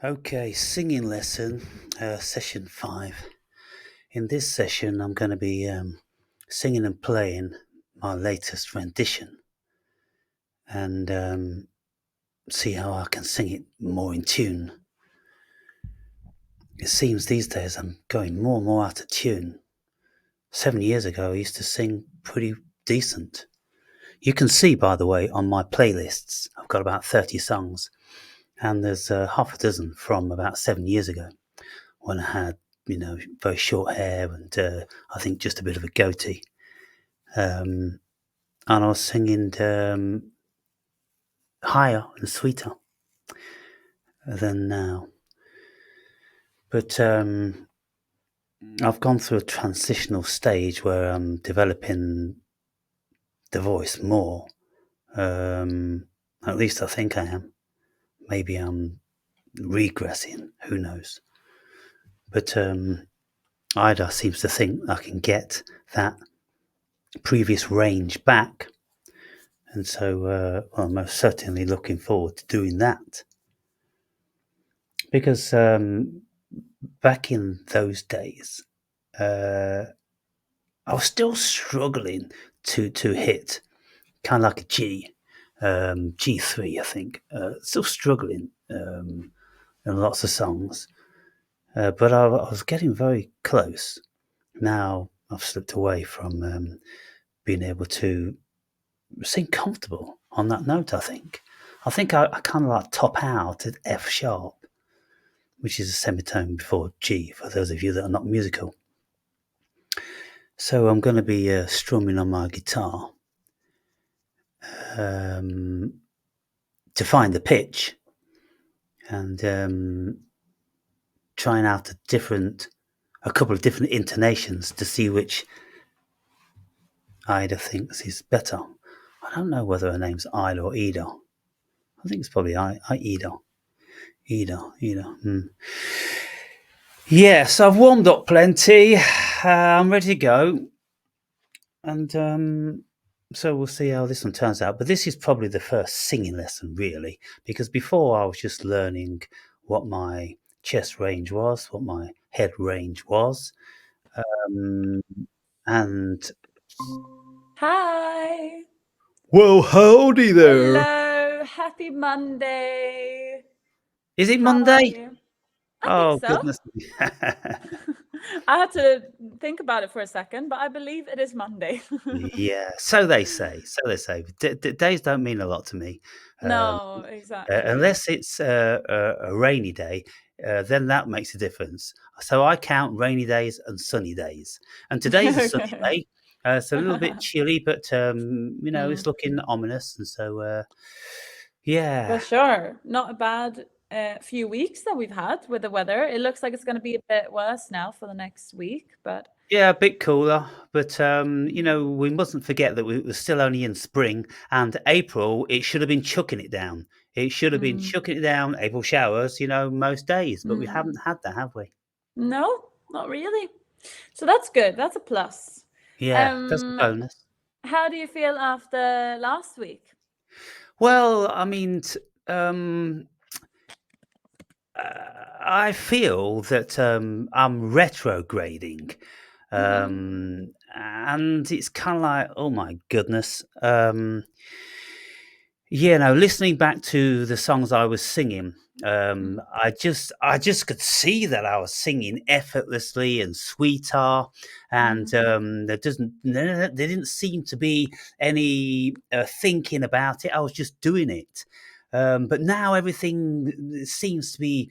Okay, singing lesson, session 5. In this session, I'm going to be singing and playing my latest rendition and see how I can sing it more in tune. It seems these days I'm going more and more out of tune. 7 years ago, I used to sing pretty decent. You can see, by the way, on my playlists, I've got about 30 songs, and there's half a dozen from about 7 years ago, when I had, very short hair and I think just a bit of a goatee. And I was singing higher and sweeter than now. But I've gone through a transitional stage where I'm developing the voice more. At least I think I am. Maybe I'm regressing, who knows. But Ida seems to think I can get that previous range back. And so I'm most certainly looking forward to doing that. Because back in those days, I was still struggling to hit kind of like a G, G3, I think. Still struggling in lots of songs. But I was getting very close. Now I've slipped away from being able to sing comfortable on that note, I think. I think I kind of like top out at F sharp, which is a semitone before G, for those of you that are not musical. So I'm going to be strumming on my guitar to find the pitch and trying out a couple of different intonations to see which Ida thinks is better. I don't know whether her name's Ida or Ida. I think it's probably Ida. Ida. Yes, I've warmed up plenty. I'm ready to go. And so we'll see how this one turns out. But this is probably the first singing lesson, really, because before I was just learning what my chest range was, what my head range was. And Hi. well, howdy there. Hello. Happy Monday. Is it How are Monday? you? I think Oh, so. goodness. I had to think about it for a second, but I believe it is Monday. Yeah, so they say. So they say. Days don't mean a lot to me. Um, No, exactly. Unless it's a rainy day, then that makes a difference. So I count rainy days and sunny days. And today's a sunny Okay. day. It's a little bit chilly, but it's Mm, looking ominous. And so, yeah, for sure. Not a bad few weeks that we've had with the weather. It looks like it's going to be a bit worse now for the next week, but yeah, a bit cooler. But we mustn't forget that we were still only in spring and April. It should have been chucking it down. It should have been mm, chucking it down. April showers, most days, but we haven't mm. had that, have we? No, not really. So that's good. That's a plus. Yeah, that's a Um, bonus. how do you feel after last week? Well, I mean, I feel that I'm retrograding, Mm, and it's kind of like, oh my goodness. Listening back to the songs I was singing, mm, I just could see that I was singing effortlessly and sweeter, and mm, there didn't seem to be any thinking about it. I was just doing it. But now everything seems to be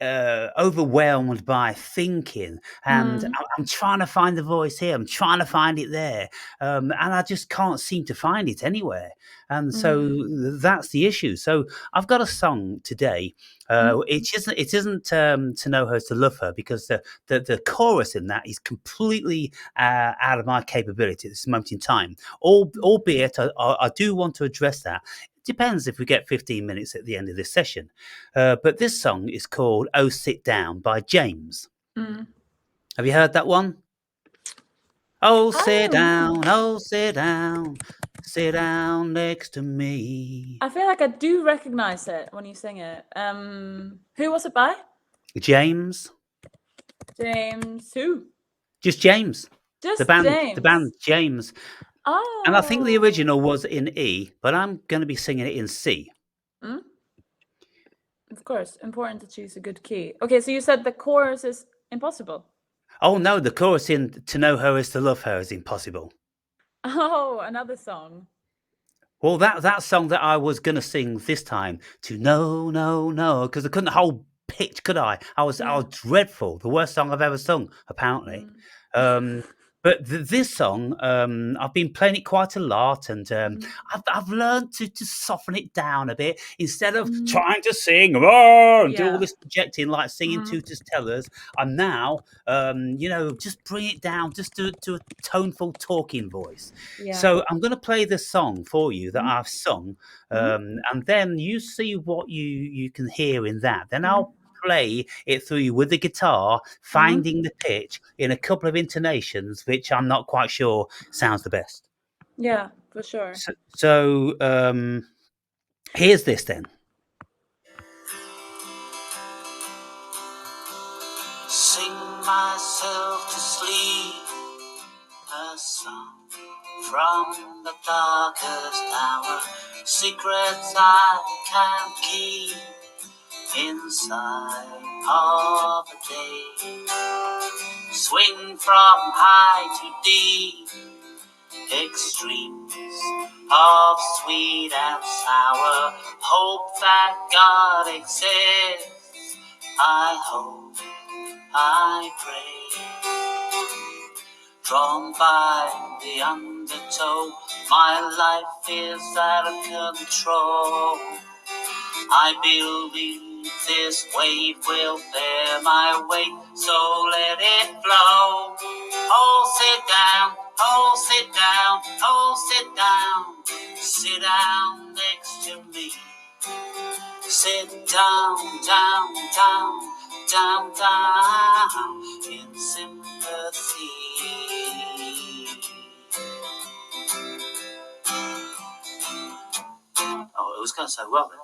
overwhelmed by thinking, and mm, I'm trying to find the voice here. I'm trying to find it there, and I just can't seem to find it anywhere. And so mm, that's the issue. So I've got a song today. mm, It isn't to know her to love her, because the chorus in that is completely out of my capability at this moment in time. Albeit I do want to address that. Depends if we get 15 minutes at the end of this session. But this song is called "Oh Sit Down" by James. mm. Have you heard that one? Oh, sit down, sit down next to me. I feel like I do recognize it when you sing it. Who was it by? James. James who? Just James. Just The band, James. the band James. Oh. And I think the original was in E, but I'm going to be singing it in C. Of course, important to choose a good key. Okay, so you said the chorus is impossible. Oh no, the chorus in "To Know Her Is to Love Her" is impossible. Oh, another song. Well, that song that I was going to sing this time, "To Know, No," because I couldn't hold pitch, could I? I was dreadful. The worst song I've ever sung, apparently. But this song, I've been playing it quite a lot, and I've learned to soften it down a bit instead of trying to sing and do all this projecting like singing Tutors Tellers. I'm now, just bring it down, just to a toneful talking voice. Yeah. So I'm going to play this song for you that I've sung, and then you see what you can hear in that. Then I'll play it through you with the guitar, finding the pitch in a couple of intonations, which I'm not quite sure sounds the best. Yeah, for sure. So here's this then. Sing myself to sleep, a song from the darkest hour, secrets I can't keep inside of a day. Swing from high to deep, extremes of sweet and sour. Hope that God exists, I hope, I pray. Drawn by the undertow, my life is out of control. I believe this wave will bear my weight, so let it flow. Oh, sit down, oh, sit down, oh, sit down. Sit down next to me. Sit down, down, down, down, down, in sympathy. Oh, it was going so well then.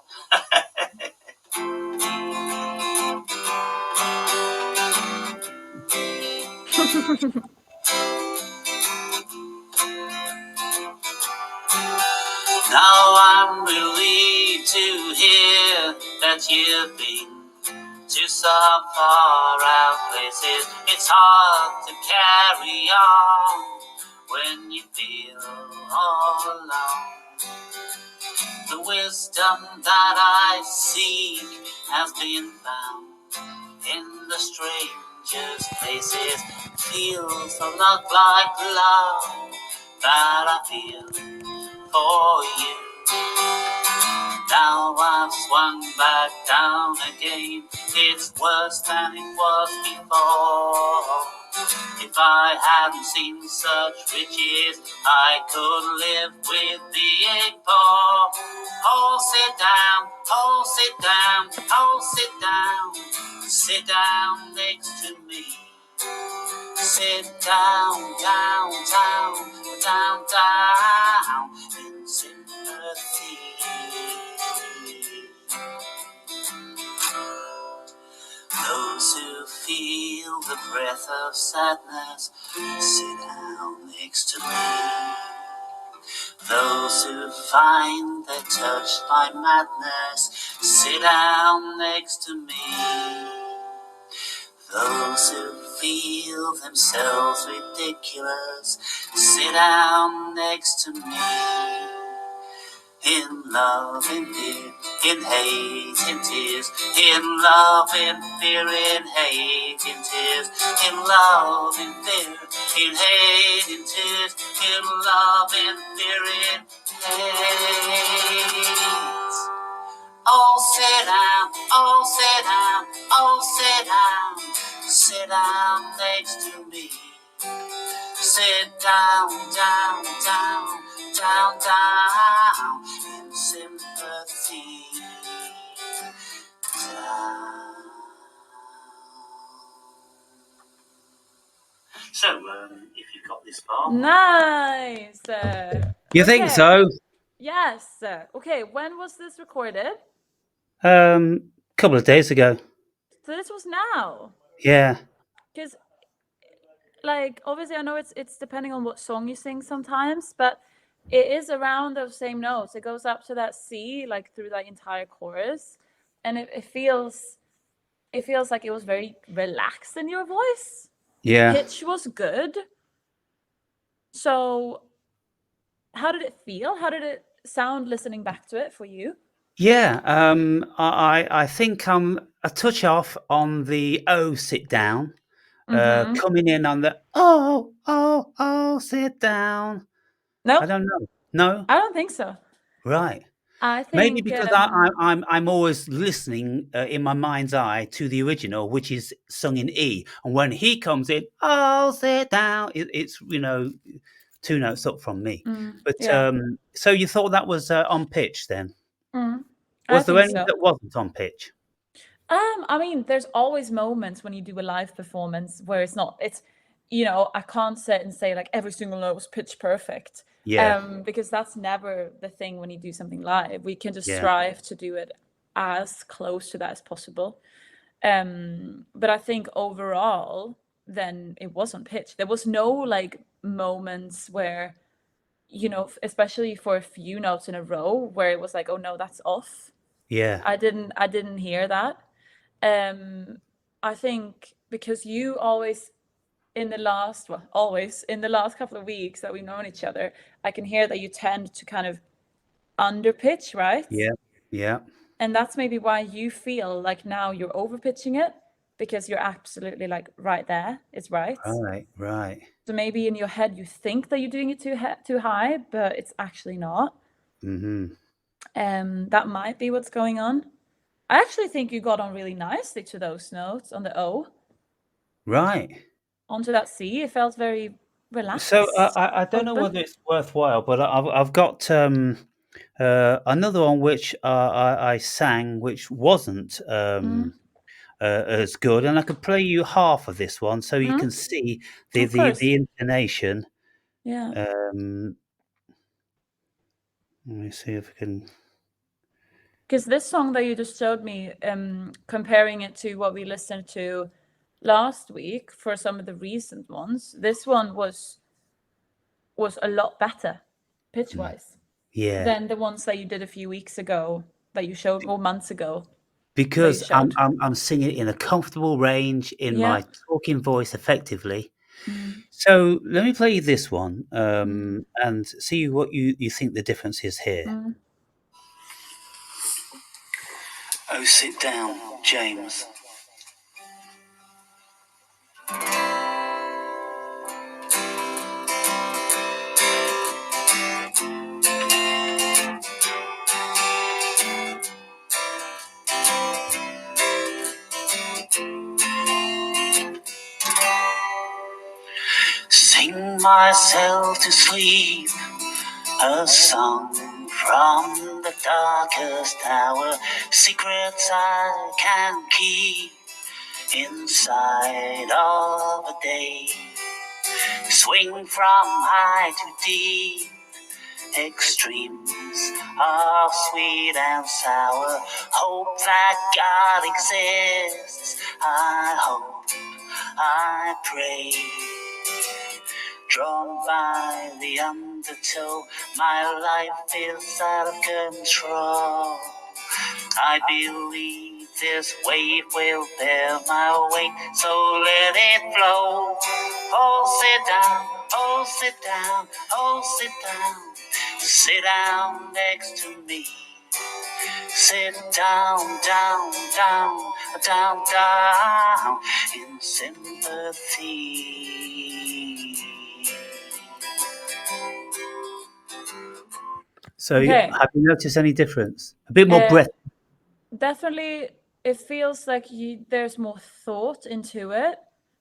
Now I'm relieved to hear that you've been to some far out places. It's hard to carry on when you feel all alone. The wisdom that I seek has been found in the strangest places. Feels a lot like love that I feel for you. Now I've swung back down again. It's worse than it was before. If I hadn't seen such riches, I could live with being poor. Oh, sit down, oh, sit down, oh, sit down. Sit down next to me. Sit down, down, down, down, down, in sympathy. Those who feel the breath of sadness, sit down next to me. Those who find they're touched by madness, sit down next to me. Those who feel themselves ridiculous, sit down next to me. In love, in fear, in hate, in tears. In love, in fear, in hate, in tears. In love, in fear, in hate, in tears. In love, in fear, in hate. Oh, sit down, oh, sit down, oh, sit down. Sit down next to me. Sit down, down, down, down, down, in sympathy. Down. So, if you've got this far. Nice. You think Okay. so? Yes. Okay. When was this recorded? Couple of days ago. So this was now. Yeah. Because, like, obviously, I know it's depending on what song you sing sometimes, but it is around those same notes. It goes up to that C, like through that entire chorus, and it feels like it was very relaxed in your voice. Yeah. Pitch was good. So, how did it feel? How did it sound listening back to it for you? Yeah. I think I'm a touch off on the "Oh, sit down." Mm-hmm. Coming in on the sit down." I No, don't know. No? I don't think so. Right. I Maybe think because I'm always listening, in my mind's eye to the original, which is sung in E, and when he comes in, "Oh, sit down," it's, 2 notes up from me. But, yeah. so you thought that was, on pitch then? I Was there think any so. that wasn't on pitch? I mean, there's always moments when you do a live performance where it's, I can't sit and say like every single note was pitch perfect. Yeah, Because that's never the thing when you do something live. We can just yeah, strive to do it as close to that as possible. But I think overall, then it was on pitch. There was no like moments where, especially for a few notes in a row where it was like, oh no, that's off. yeah, I didn't hear that. I think because you always always in the last couple of weeks that we've known each other, I can hear that you tend to kind of underpitch, right? yeah, yeah. And that's maybe why you feel like now you're overpitching it because you're absolutely like right there. It's right. Right, right. So maybe in your head you think that you're doing it too high, but it's actually not. Mhm. That might be what's going on. I actually think you got on really nicely to those notes on the O. Right. Onto that C. It felt very So, relaxed, I don't know open. whether it's worthwhile, but I've got, another one which, I sang, which wasn't, Mm, as good, and I could play you half of this one so you mm, can see the of course. intonation. Yeah. Let me see if I can. Because this song that you just showed me, comparing it to what we listened to last week for some of the recent ones, this one was a lot better pitch wise Yeah, than the ones that you did a few weeks ago that you showed, or months ago that you because showed. I'm singing in a comfortable range in Yeah. my talking voice effectively. Mm, So let me play you this one, mm, and see what you think the difference is here. mm. Oh, sit down, James. Sing myself to sleep, a song from the darkest hour, secrets I can keep inside of a day. Swing from high to deep, extremes of sweet and sour. Hope that God exists. I hope, I pray. Drawn by the undertow, my life is out of control. I believe this wave will bear my weight, so let it flow. Oh, sit down, oh, sit down, oh, sit down. Sit down next to me. Sit down, down, down, down, down in sympathy. So, Okay. have you noticed any difference? A bit more Uh, breath. Definitely, it feels like there's more thought into it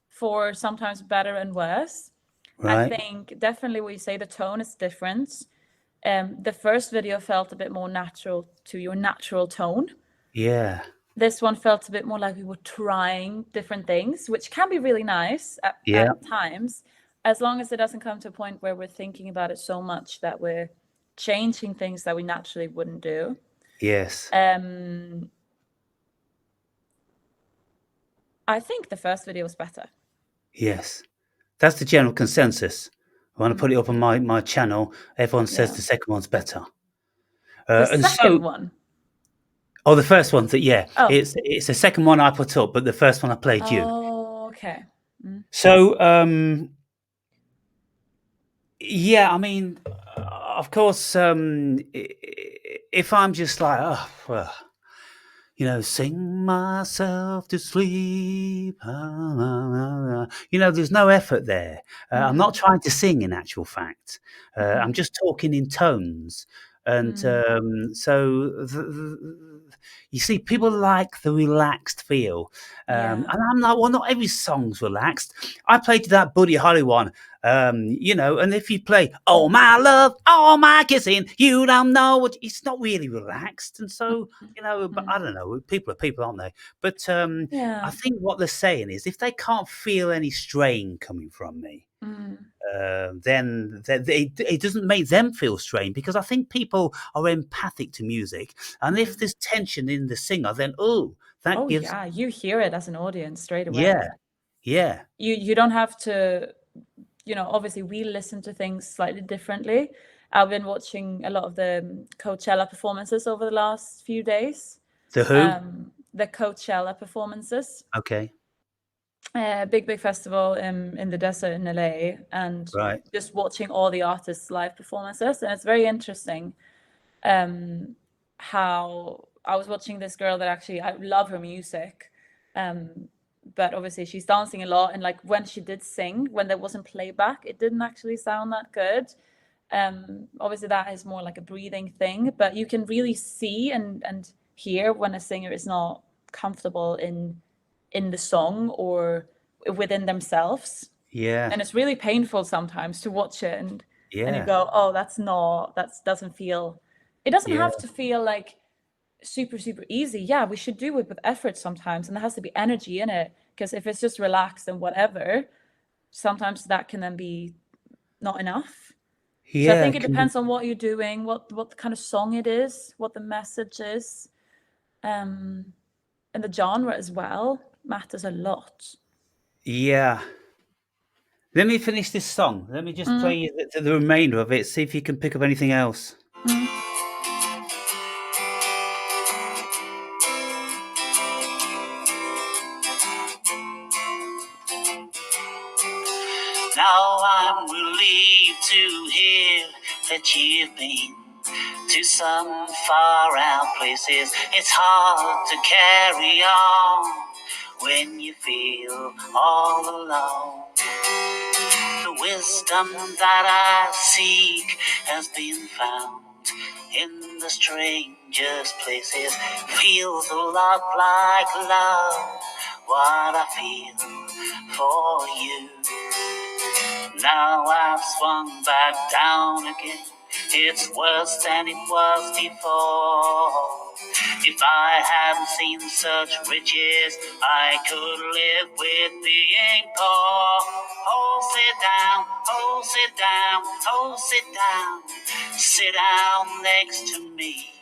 for sometimes better and worse. I Right? think definitely what you say, the tone is different. The first video felt a bit more natural to your natural tone. Yeah. This one felt a bit more like we were trying different things, which can be really nice Yeah. at times. as long as it doesn't come to a point where we're thinking about it so much that we're changing things that we naturally wouldn't do. Yes. I think the first video was better. Yes. That's the general consensus. When I put it up on my channel, everyone says Yeah. the second one's better. The And second one. Oh, the first one. Yeah, Oh. it's the second one I put up, but the first one I played you. Oh, okay. So, yeah, I mean, of course, if I'm just like, oh, well, sing myself to sleep, there's no effort there. I'm not trying to sing in actual fact. I'm just talking in tones. And so you see, people like the relaxed feel. And I'm like, well, not every song's relaxed. I played that Buddy Holly one, and if you play, oh, my love, oh, my kissing, you don't know what, it's not really relaxed. And so, but I don't know, people are people, aren't they? But I think what they're saying is if they can't feel any strain coming from me, then it doesn't make them feel strained, because I think people are empathic to music. And if there's tension in the singer, then, that gives... yeah, you hear it as an audience straight away. Yeah. You don't have to, obviously we listen to things slightly differently. I've been watching a lot of the Coachella performances over the last few days. The who? The Coachella performances. Okay. Big festival in the desert in LA, and just watching all the artists' live performances, and it's very interesting how I was watching this girl that actually, I love her music, but obviously she's dancing a lot, and like when she did sing, when there wasn't playback, it didn't actually sound that good. Obviously that is more like a breathing thing, but you can really see and hear when a singer is not comfortable in the song or within themselves. Yeah. And it's really painful sometimes to watch it and you go, oh, that doesn't feel, it doesn't have to feel like super easy. Yeah, we should do it with effort sometimes, and there has to be energy in it, because if it's just relaxed and whatever, sometimes that can then be not enough. So I think it depends on what you're doing, what kind of song it is, what the message is, and the genre as well matters a lot. Yeah. Let me finish this song. Let me just play the remainder of it, see if you can pick up anything else. Now I'm relieved to hear that you've been to some far out places. It's hard to carry on when you feel all alone. The wisdom that I seek has been found in the strangest places. Feels a lot like love, what I feel for you. Now I've swung back down again. It's worse than it was before. If I hadn't seen such riches, I could live with being poor. Oh, sit down, oh, sit down, oh, sit down. Sit down next to me.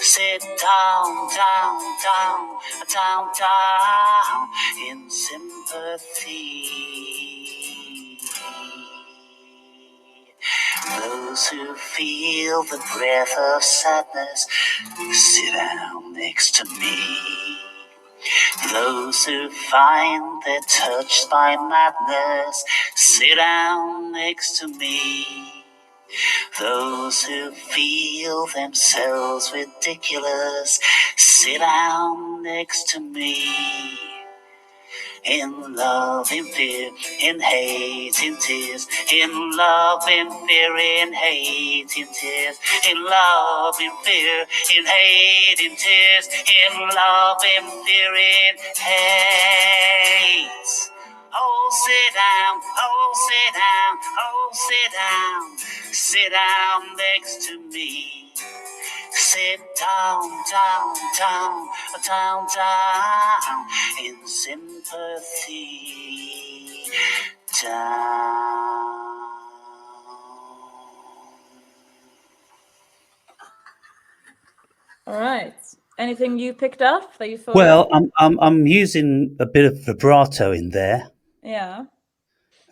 Sit down, down, down, down, down in sympathy. Those who feel the breath of sadness, sit down next to me. Those who find they're touched by madness, sit down next to me. Those who feel themselves ridiculous, sit down next to me. In love, in fear, in hate, in tears. In love, in fear, in hate, in tears. In love, in fear, in hate, in tears. In love, in fear, in hate. Oh, sit down, oh, sit down, oh, sit down. Sit down next to me. Sit down, down, down, down, down in sympathy. down. All right. Anything you picked up that you thought Well, of? I'm using a bit of vibrato in there, Yeah.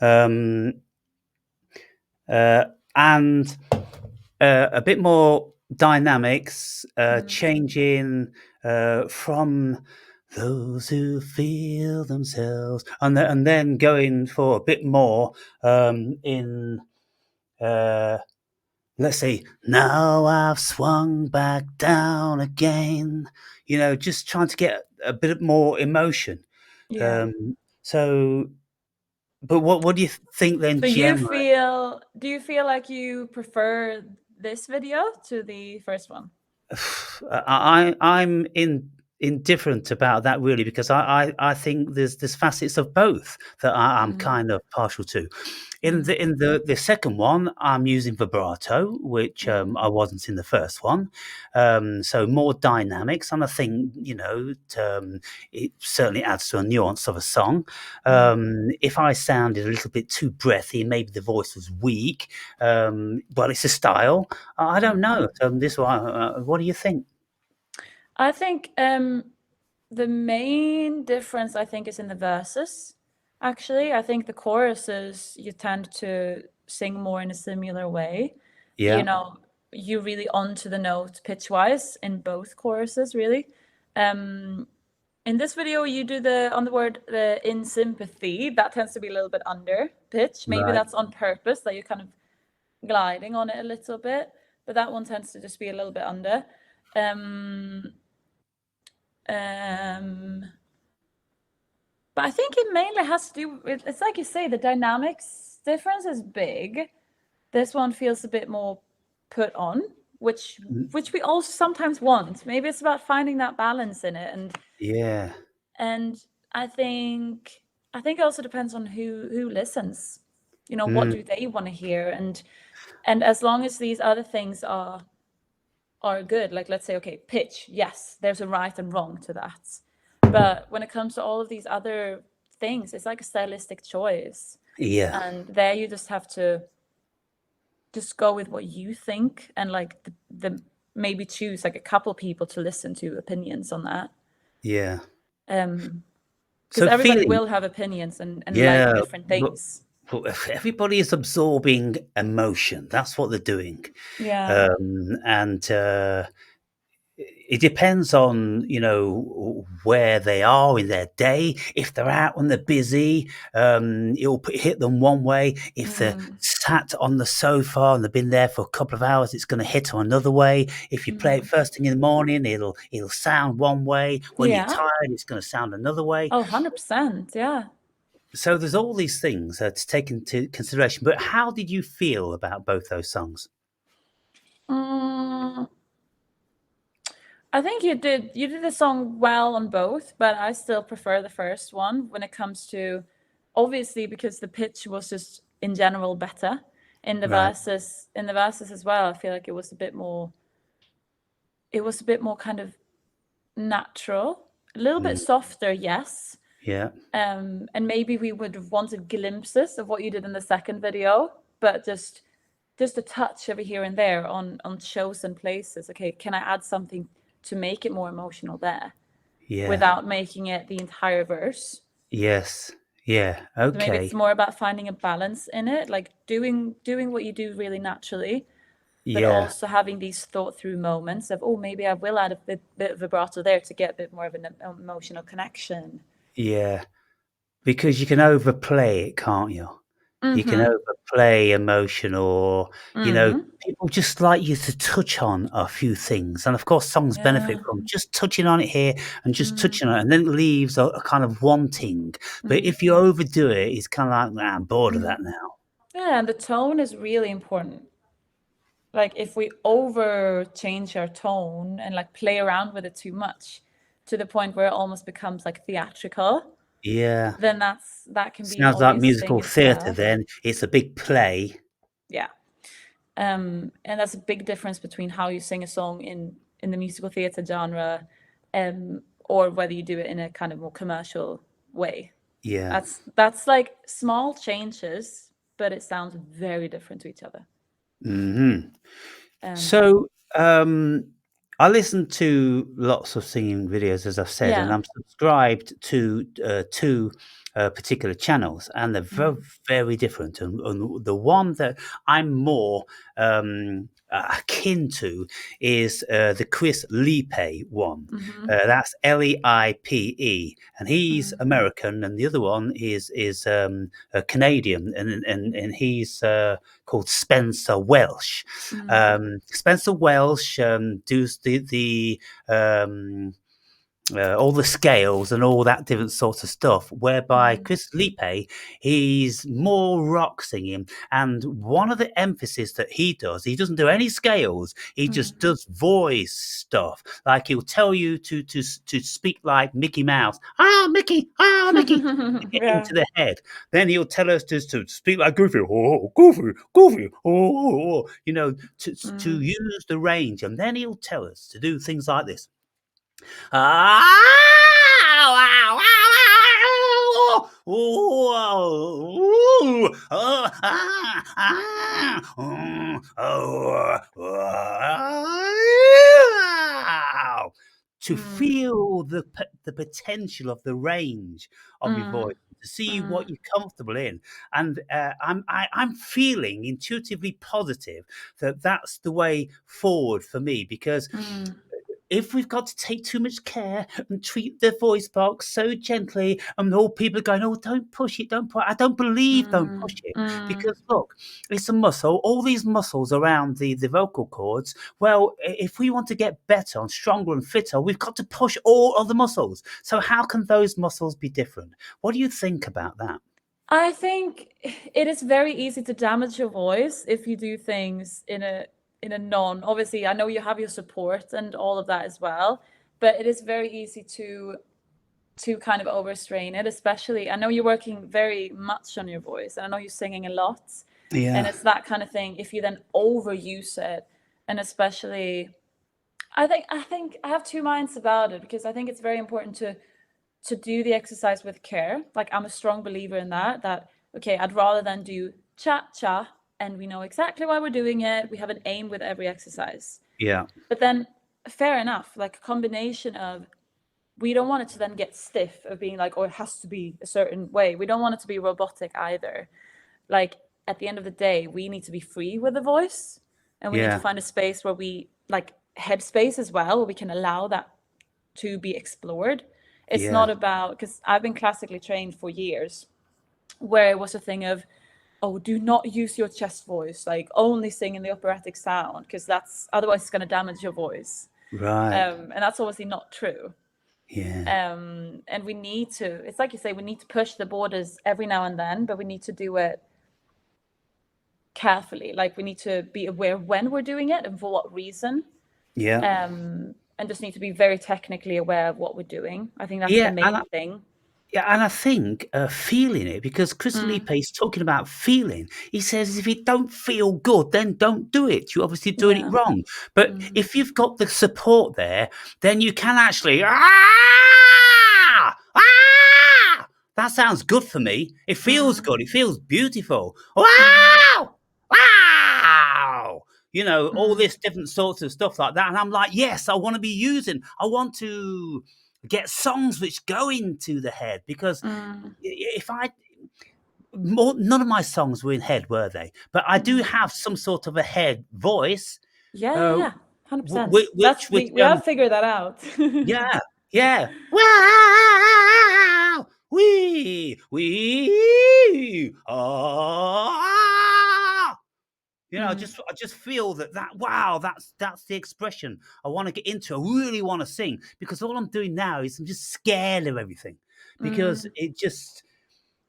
um, and a bit more dynamics, changing from those who feel themselves, and then going for a bit more in. Let's say, now I've swung back down again. Just trying to get a bit more emotion. Yeah. So, but what do you think then, So generally? do you feel like you prefer this video to the first one? I'm indifferent about that really because I think there's facets of both that I'm Mm, kind of partial to. In mm, the second one, I'm using vibrato, which mm, I wasn't in the first one. So more dynamics, and I think it certainly adds to a nuance of a song. mm, If I sounded a little bit too breathy, maybe the voice was weak. Well, it's a style. I don't mm. know. This one, what do you think? I think the main difference I think is in the verses. Actually, I think the choruses you tend to sing more in a similar way. You Yeah, know, you really onto the note pitch wise in both choruses, really. Um, in this video, you do on the word the in sympathy. That tends to be a little bit under pitch. Maybe right. that's on purpose that you're kind of gliding on it a little bit, but that one tends to just be a little bit under. Um, um, but I think it mainly has to do with, it's like you say, the dynamics difference is big. This one feels a bit more put on, which Mm, which we also sometimes want. Maybe it's about finding that balance in it, yeah. and I think it also depends on who listens. You know, what Mm, do they want to hear, and as long as these other things are good, like let's say, okay, pitch, yes, there's a right and wrong to that, but when it comes to all of these other things, it's like a stylistic choice, yeah. and there you just have to just go with what you think, and like the maybe choose like a couple people to listen to opinions on that, Yeah. because So everybody feeling, will have opinions and like yeah, different but, things. but if everybody is absorbing emotion. That's what they're doing, Yeah. and it depends on where they are in their day. If they're out and they're busy, it'll hit them one way. If they're Mm, sat on the sofa and they've been there for a couple of hours, it's going to hit them another way. If you play it mm. first thing in the morning, it'll sound one way. When you're Yeah. tired, it's going to sound another way. Oh, 100%. Yeah. So there's all these things to take into consideration. But how did you feel about both those songs? Mm, I think you did the song well on both, but I still prefer the first one when it comes to, obviously, because the pitch was just in general better Right. in the verses as well. I feel like it was a bit more kind of natural, a little bit Mm, softer, yes. yeah. And maybe we would have wanted glimpses of what you did in the second video, but just a touch over here and there on chosen places. Okay, can I add something to make it more emotional there Yeah. without making it the entire verse? Yes. Yeah. So maybe it's Okay. more about finding a balance in it, like doing what you do really naturally, but Yeah. also having these thought through moments of, oh, maybe I will add a bit of vibrato there to get a bit more of an emotional connection. Yeah. Because you can overplay it, can't you? You can Mm-hmm. overplay emotion or, Mm-hmm. people just like you to touch on a few things. And of course, songs benefit Yeah. from just touching on it here and just Mm, touching on it, and then it leaves a kind of wanting. But mm, if you overdo it, it's kind of like, nah, I'm bored of mm. that now. Yeah, and the tone is really important. Like if we over change our tone and like play around with it too much to the point where it almost becomes like theatrical, Yeah. then that can be an Sounds like obvious thing musical theatre itself. then. It's a big play. Yeah. And that's a big difference between how you sing a song in the musical theatre genre, or whether you do it in a kind of more commercial way. Yeah. That's like small changes, but it sounds very different to each other. Hmm. Um, So, I listen to lots of singing videos, as I've said, and yeah. I'm subscribed to two particular channels, and they're very, Mm. very different. And the one that I'm more akin to is the Chris Lipe one. Mm-hmm. That's Leipe, and he's Mm. American, and the other one is a Canadian, and he's called Spencer Welsh. Mm. Spencer Welsh does the um, all the scales and all that different sorts of stuff. Whereby Mm. Chris Lipe, he's more rock singing, and one of the emphasis that he does, he doesn't do any scales. He just Mm. does voice stuff. Like he'll tell you to speak like Mickey Mouse. Ah, Mickey! Ah, Mickey! To get Yeah. into the head. Then he'll tell us to speak like Goofy. Oh, Goofy, Goofy. Oh, you know, to Mm. use the range, and then he'll tell us to do things like this. Ah, wow, wow, ooh, oh, wow. To Mm. feel the potential of the range of your Mm. voice, to see what Mm. you're comfortable in, and I'm feeling intuitively positive that that's the way forward for me, because Mm. if we've got to take too much care and treat the voice box so gently, and all people are going, "Oh, don't push it, don't push." I don't believe don't push Mm. it, Mm. because look, it's a muscle. All these muscles around the vocal cords. Well, if we want to get better and stronger and fitter, we've got to push all of the muscles. So how can those muscles be different? What do you think about that? I think it is very easy to damage your voice if you do things in a non. Obviously, I know you have your support and all of that as well, but it is very easy to kind of overstrain it, especially I know you're working very much on your voice and I know you're singing a lot. And Yeah, it's that kind of thing. If you then overuse it, and especially I think I have two minds about it because I think it's very important to do the exercise with care. Like I'm a strong believer in that okay, I'd rather than do cha cha and we know exactly why we're doing it. We have an aim with every exercise. yeah, But then fair enough, like a combination of we don't want it to then get stiff of being like, oh, it has to be a certain way. We don't want it to be robotic either. Like at the end of the day, we need to be free with the voice and we need to yeah, find a space where we like headspace as well, where we can allow that to be explored. It's yeah, not about, because I've been classically trained for years, where it was a thing of, oh, do not use your chest voice, like only sing in the operatic sound, because that's otherwise it's going to damage your voice. right, And that's obviously not true. yeah. And we need to, it's like you say, we need to push the borders every now and then, but we need to do it carefully. Like we need to be aware when we're doing it and for what reason. Yeah, And just need to be very technically aware of what we're doing. I think that's the yeah, main thing. yeah, and I think feeling it, because Chris Mm, Lipe is talking about feeling. He says if you don't feel good, then don't do it. You're obviously doing it yeah. wrong. But Mm, if you've got the support there, then you can actually ah ah. That sounds good for me. It feels mm, good. It feels beautiful. mm, Wow, wow. All mm, this different sorts of stuff like that, and I'm like, yes, I want to be using. I want to get songs which go into the head, because mm, if I none of my songs were in head, were they? But I do mm. have some sort of a head voice, Yeah, yeah, uh, yeah. 100%. which We have figured that out. yeah, yeah, wow, we ah. Mm, I just feel that wow, that's the expression I want to get into. I really want to sing, because all I'm doing now is I'm just scared of everything, because mm.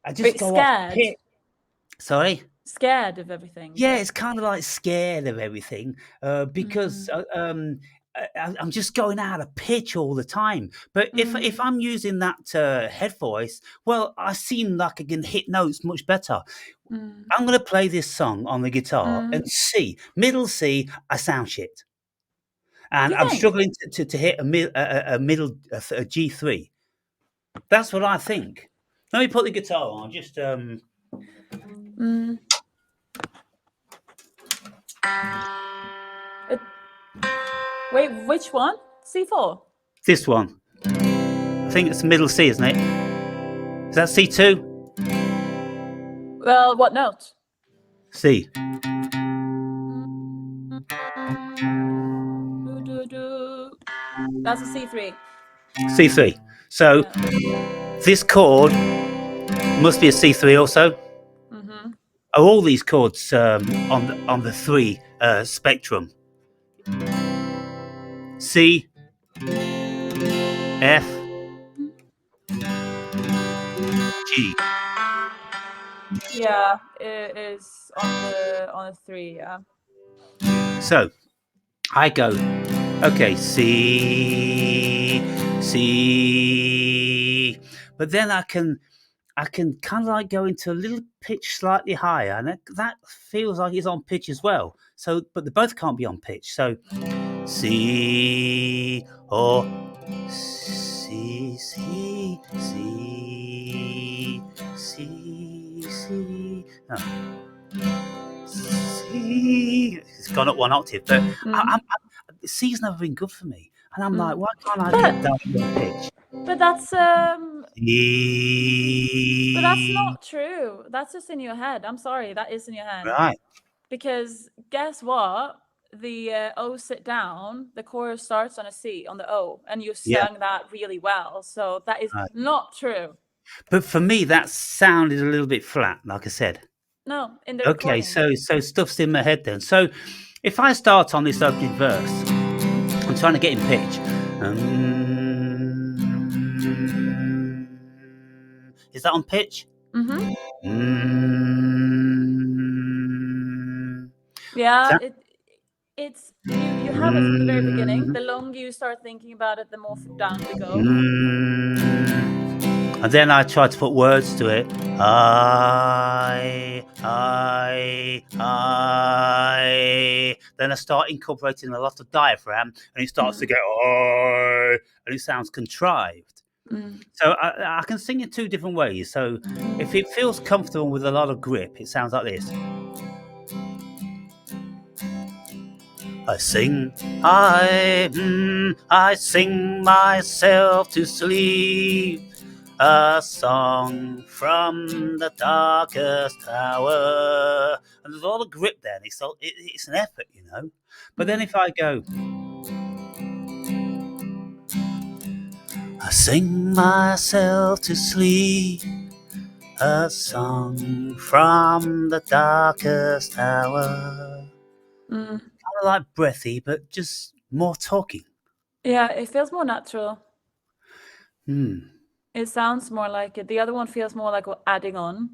I just Wait, go off scared. pit. Sorry. Scared of everything, Yeah, but it's kind of like scared of everything, because mm, I'm just going out of pitch all the time. But if mm, I'm using that head voice, well, I seem like I can hit notes much better. mm, I'm going to play this song on the guitar mm. and C, middle C, I sound shit, and You I'm think? struggling to hit a middle a G3. That's what I think. Let me put the guitar on. Just Mm. It, wait, which one? C4. this one. I think it's middle C, isn't it? Is that C2? Well, what note? C. That's a C3. C3. So Yeah. this chord must be a C3 also. Mm-hmm. Are all these chords on the three spectrum? C, F, G. Yeah, it is on the 3. Yeah. So I go, okay, C, C, but then I can kind of like go into a little pitch slightly higher, and that feels like it's on pitch as well. So, but they both can't be on pitch. So C or C, C, C, C, C. No, C. It's gone up one octave, but C's never been good for me, and I'm like, why can't I But get down on pitch? but that's but that's C. not true. That's just in your head. I'm sorry, that is in your head. Right. Because guess what? The O sit down, the chorus starts on a C, on the O, and you Yeah. sung that really well. So that is Right. not true. But for me, that sounded a little bit flat, like I said. No, in the Okay, recording. so stuff's in my head then. So if I start on this opening verse, I'm trying to get in pitch. Is that on pitch? Mm-hmm. Is Yeah, that? it's you have it from the very beginning. The longer you start thinking about it, the more down we go. And then I try to put words to it. I. Then I start incorporating a lot of diaphragm, and it starts to go, I, and it sounds contrived. So I can sing it two different ways. So if it feels comfortable with a lot of grip, it sounds like this. I sing myself to sleep, a song from the darkest hour. And there's all the grip there, and it's an effort, you know. But then if I go, I sing myself to sleep, a song from the darkest hour. Kind of like breathy, but just more talking. Yeah, it feels more natural. It sounds more like it. The other one feels more like we're adding on.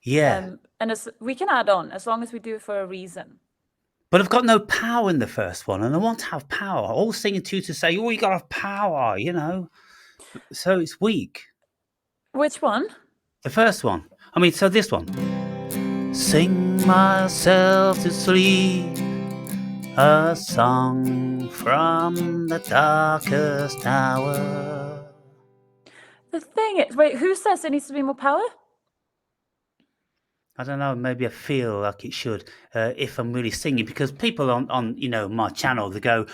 Yeah. And we can add on as long as we do it for a reason. But I've got no power in the first one, and I want to have power. All singing to you to say, "Oh, you got to have power," you know. So it's weak. Which one? The first one. I mean, so this one. Sing myself to sleep, a song from the darkest hour. The thing is, wait, who says it needs to be more power? I don't know. Maybe I feel like it should if I'm really singing, because people on my channel, they go,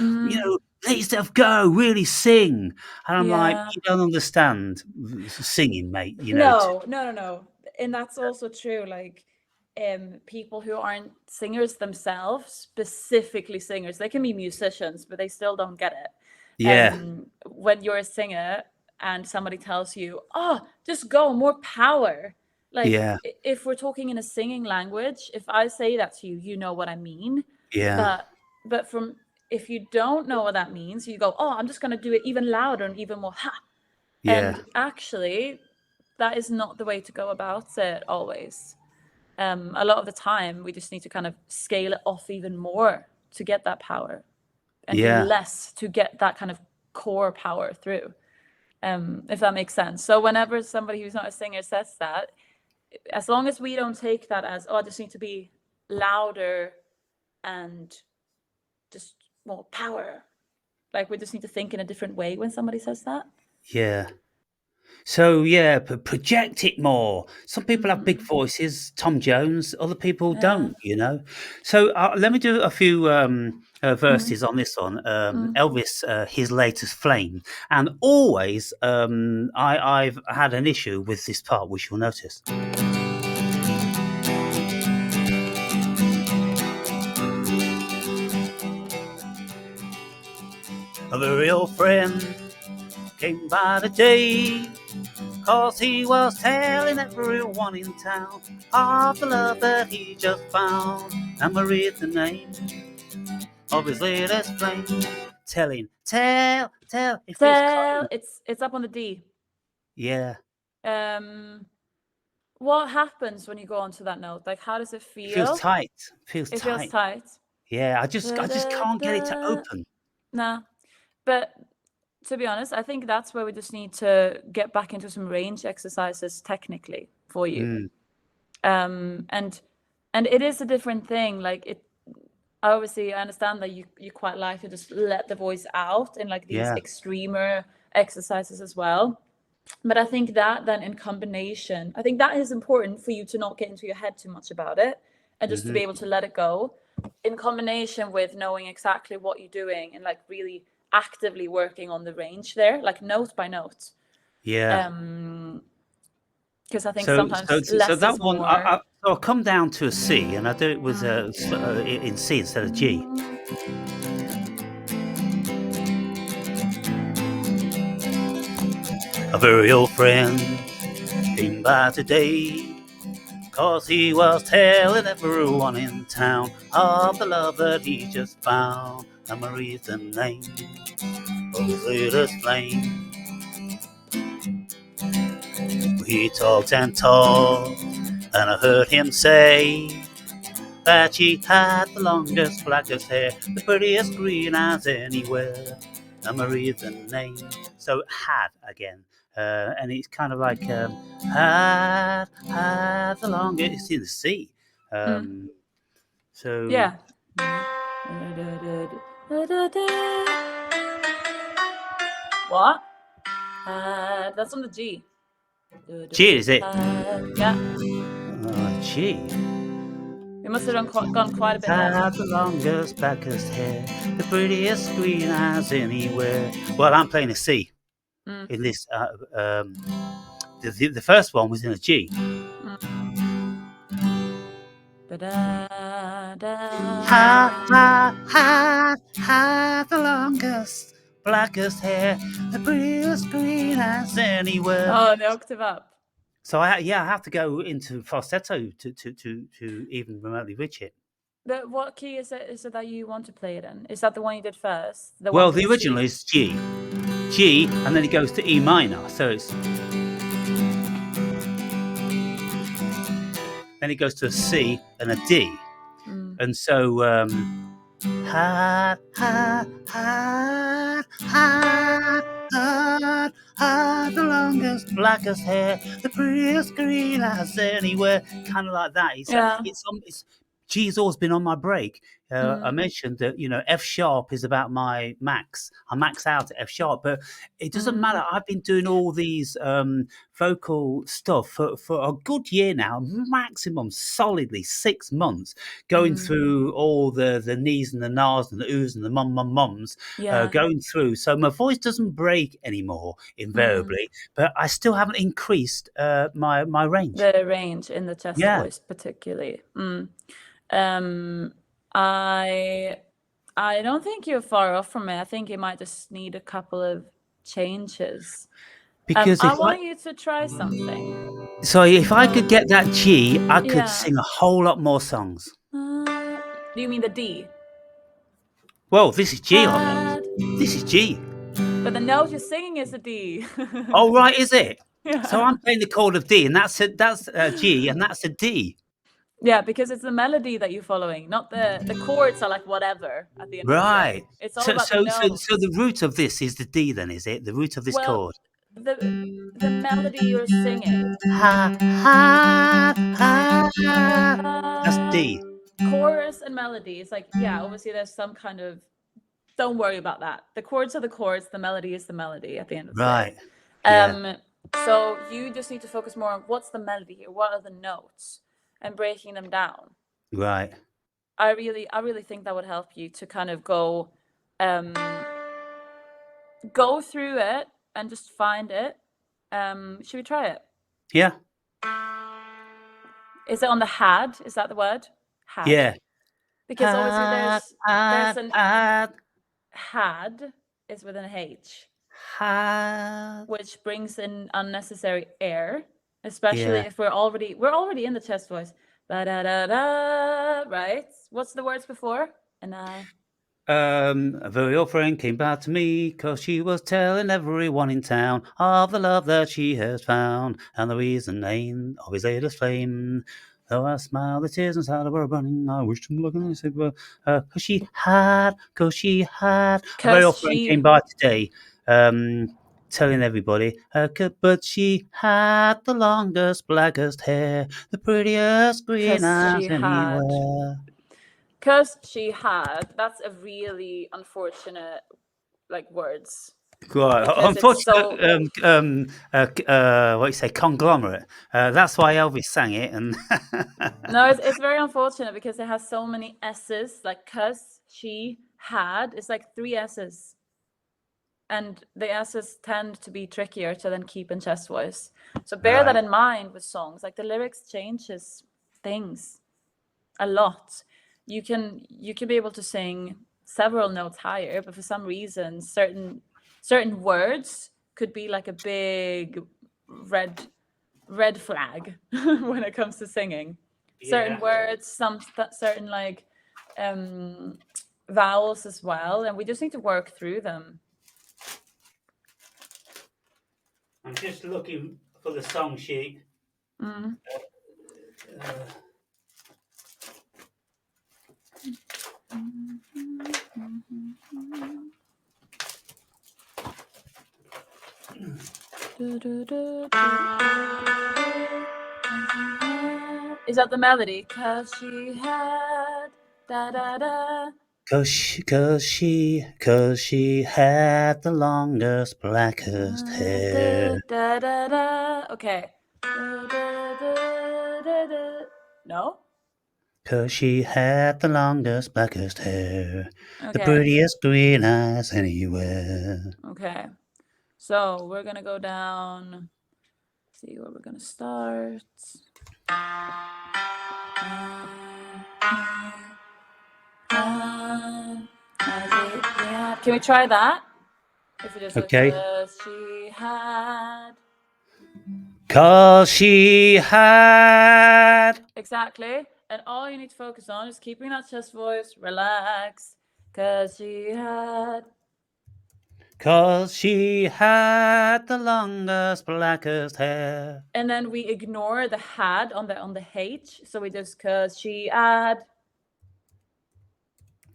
let yourself go, really sing, and I'm like, Yeah. you don't understand singing, mate. No. And that's also true. Like, people who aren't singers themselves, specifically singers, they can be musicians, but they still don't get it. Yeah, When you're a singer and somebody tells you, "Oh, just go, more power." Like, yeah, if we're talking in a singing language, if I say that to you, you know what I mean. yeah, But from if you don't know what that means, you go, "Oh, I'm just gonna do it even louder and even more ha." yeah, And actually, that is not the way to go about it always. A lot of the time, we just need to kind of scale it off even more to get that power, and do yeah, less to get that kind of core power through. If that makes sense. So whenever somebody who's not a singer says that, as long as we don't take that as, oh, I just need to be louder and just more power. Like, we just need to think in a different way when somebody says that. yeah. So yeah, project it more. Some people have big Mm. voices, Tom Jones. Other people Yeah. don't. So let me do a few Mm. verses on this one. Mm. Elvis, his latest flame, and always I've had an issue with this part, which you'll notice. A very old friend came by today, 'cause he was telling everyone in town of the love that he just found. And Maria's the name of his latest flame. Tell, it feels Tell. cold. It's up on the D. Yeah, What happens when you go onto that note? Like, how does it it feels feel? tight. It feels It feels tight. tight. Yeah, I just Da, can't get it to da. open. Nah. But to be honest, I think that's where we just need to get back into some range exercises technically for you. Mm, And it is a different thing. Like obviously I understand that you quite like to just let the voice out in like these yeah. extremer exercises as well. But I think that then in combination, I think that is important for you to not get into your head too much about it and just to be able to let it go in combination with knowing exactly what you're doing and like really actively working on the range there, like note by note. Yeah. Because I think So sometimes so less that is one, more. I'll come down to a C, and I do it with in C instead of G. A very old friend came by today, 'cause he was telling everyone in town of the love that he just found. And Marie's the name of his latest flame. He talked and talked, and I heard him say that she had the longest, blackest hair, the prettiest green eyes anywhere. And Marie's the name. So had again. And it's kind of like had the longest. It's in the C. So Yeah. What? That's on the G. G, is it? Yeah. G. We must have gone quite a bit left. Had the longest, blackest hair, the prettiest green eyes anywhere. Well, I'm playing a C in this. The first one was in a G. Ha, the longest, blackest hair, the prettiest green eyes anywhere. Oh, the octave up. So I have to go into falsetto to even remotely reach it. What key is it? Is it that you want to play it in? Is that the one you did first? Well, the original is G, and then it goes to E minor. So it's then it goes to a C and a D, and so the longest, blackest hair, the prettiest green eyes anywhere, kind of like that. It's G's always been on my break. I mentioned that F sharp is about my max. I max out at F sharp, but it doesn't matter. I've been doing all these vocal stuff for a good year now, maximum solidly 6 months, going through all the knees and the nahs and the oohs and the mums, going through. So my voice doesn't break anymore invariably, but I still haven't increased my range. The range in the chest voice particularly. I don't think you're far off from it. I think you might just need a couple of changes. Because I want you to try something. So if I could get that G, I could sing a whole lot more songs. Do you mean the D? Well, this is G. This is G. But the note you're singing is a D. Oh, right, is it? Yeah. So I'm playing the chord of D, and that's G, and that's a D. Yeah, because it's the melody that you're following, not the chords are like whatever at the end of the day. It's all about the notes. So the root of this is the D, then, is it? The root of this chord. The melody you're singing. That's D. Chorus and melody. It's like, obviously there's some kind of. Don't worry about that. The chords are the chords. The melody is the melody at the end of the day. Right. So you just need to focus more on what's the melody here, what are the notes, and breaking them down. Right. I really think that would help you to kind of go through it and just find it. Should we try it? Yeah. Is it on the had? Is that the word? Had. Yeah. Because obviously there's an had, had is with an H, had. which brings in unnecessary air, especially Yeah. if we're already in the chest voice. Ba da da da. Right? What's the words before? And I. A very old friend came back to me, 'cause she was telling everyone in town of the love that she has found, and the reason ain't of his latest flame. Though I smiled, the tears inside of her running, I wished him luck and I said, well, 'cause she had, a very old friend came by today, telling everybody, but she had the longest, blackest hair, the prettiest green eyes anywhere. Because she had. That's a really unfortunate, words. Right. Unfortunately, what you say, conglomerate. That's why Elvis sang it. And no, it's very unfortunate because it has so many S's, like cause, she, had. It's like 3 S's. And the S's tend to be trickier to then keep in chest voice. So bear that in mind with songs. Like the lyrics changes things a lot. You can be able to sing several notes higher, but for some reason certain words could be like a big red flag when it comes to singing. Certain words, certain vowels as well, and we just need to work through them. I'm just looking for the song sheet. Is that the melody? 'Cause she had da da da. 'Cause she had the longest, blackest hair. Da da da. Okay. No? 'Cause she had the longest, blackest hair, the Okay. prettiest green eyes anywhere. Okay. So we're gonna go down. See where we're gonna start. Can we try that? If we just Okay. she had. 'Cause she had. Exactly. And all you need to focus on is keeping that chest voice, relax. 'Cause she had. 'Cause she had the longest, blackest hair. And then we ignore the had on the H. So we just 'cause she had.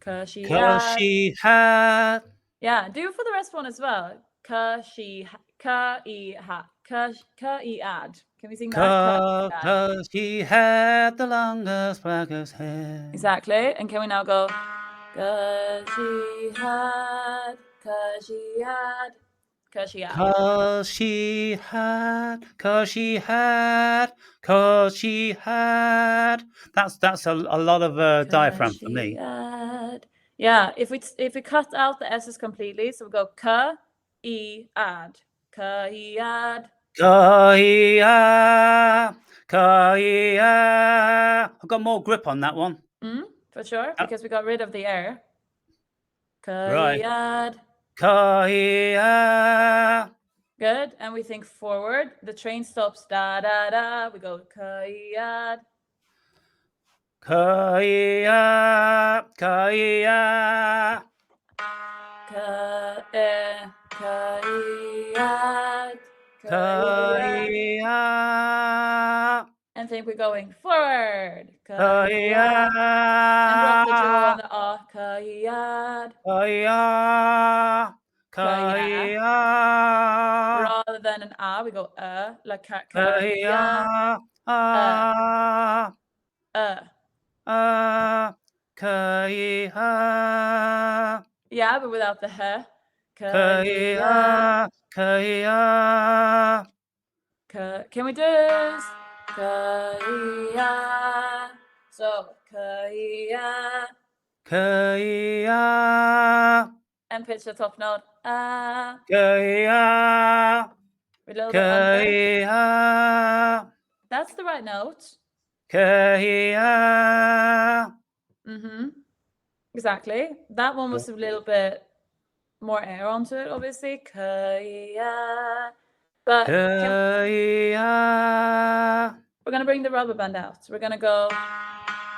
'Cause she had. Yeah, do for the rest one as well. Ka she ka e ha ka e ad. Can we sing that? 'Cause she had the longest, blackest hair. Exactly. And can we now go? 'Cause she had. 'Cause she had. 'Cause she had. 'Cause she had. 'Cause she had. 'Cause she had. That's a lot of diaphragm for me. Had. Yeah, if we cut out the S's completely, so we go ka e ad. Ka e ad. Ka-ia, ka-ia. I've got more grip on that one. For sure, because we got rid of the air. Right. Ka-i-ad. Ka-ia. Good, and we think forward. The train stops, da-da-da. We go ka-i-ad. Ka-ia, ka-ia. Ka-i-ad. Ka-ia. And think we're going forward. Ka-ia. And drop the jaw on the ah. Ka-i-ad. Ka-ia. Ka-ia. Rather than an ah, we go like Ka-ia. Ka-ia. Yeah, but without the h. Ka-ia. Ka-ia. Can we do this? Ka-ya. So, ka-ya. Ka-ya. And pitch the top note. Ah. Ka-ya. A little bit under. Ka-ya. That's the right note. Ka-ya. Exactly. That one was a little bit more air onto it, obviously. Ka-ya. But Ka-ya. we're gonna bring the rubber band out. So we're gonna go